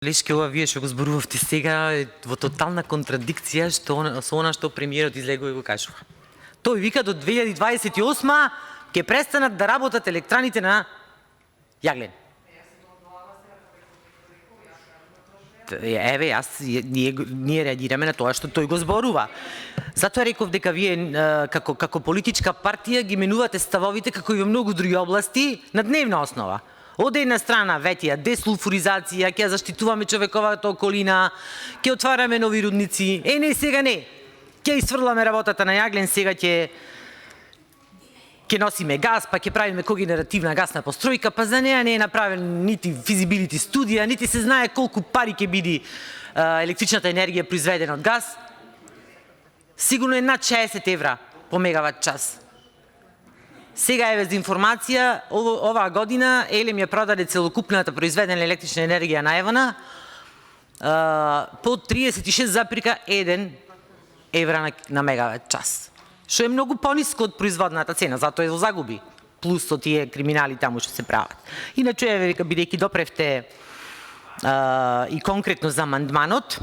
Лешке, ова вие што го зборувавте сега е во тотална контрадикција со она што премиерот излегува и го кажува. Тој вика до 2028 ќе престанат да работат електраните на јаглен. Еве, ние реагираме на тоа што тој го зборува. Затоа реков дека вие како политичка партија ги менувате ставовите како и во многу други области на дневна основа. Од една страна ветија десулфуризација, ќе заштитуваме човековата околина, ќе отвараме нови рудници. Не, сега не. Ќе исфрламе работата на јаглен, сега ќе носиме газ, па ќе правиме когенеративна гасна постројка, па за неја не е направен нити физибилити студија, нити се знае колку пари ќе биде електричната енергија произведена од газ. Сигурно е над 60 евра по мегават час. Сега еве за информација, оваа година Елем ја продаде целокупната произведена електрична енергија на Евана по 36,1 евра на мегават час, што е многу пониско од производната цена, затоа е во загуби, плюс со тие криминали таму што се прават. Иначе еве бидејќи допревте и конкретно за амандманот,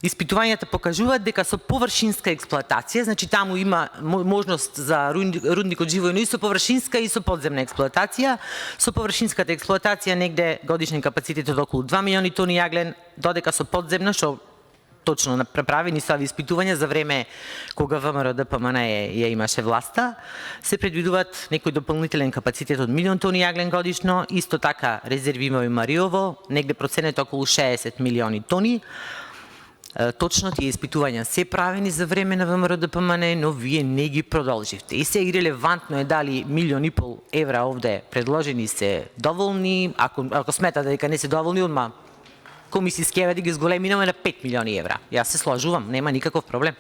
испитувањата покажуваат дека со површинска експлоатација, значи таму има можност за рудникот Живојно и со површинска и со подземна експлоатација. Со површинската експлоатација негде годишен капацитет од околу 2 милиони тони јаглен, додека со подземна, што точно направени се овие испитувања за време кога ВМРО ДПМН ја имаше власта, се предвидуваат некој дополнителен капацитет од милион тони јаглен годишно, исто така резерви има и Мариово, негде проценет околу 60 милиони тони. Точно тие испитувања се правени за време на ВМРО ДПМН, но вие не ги продолживте. И се ирелевантно е дали 1,5 милион евра овде предложени се доволни, ако смета дека не се доволни, одма комисиски еве да ги зголемиме на 5 милиони евра. Јас се сложувам, нема никаков проблем.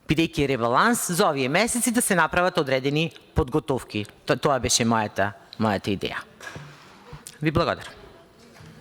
Бидејќи е ребаланс, за овие месеци да се направат одредени подготовки. Тоа беше мојата идеја. Ви благодарам.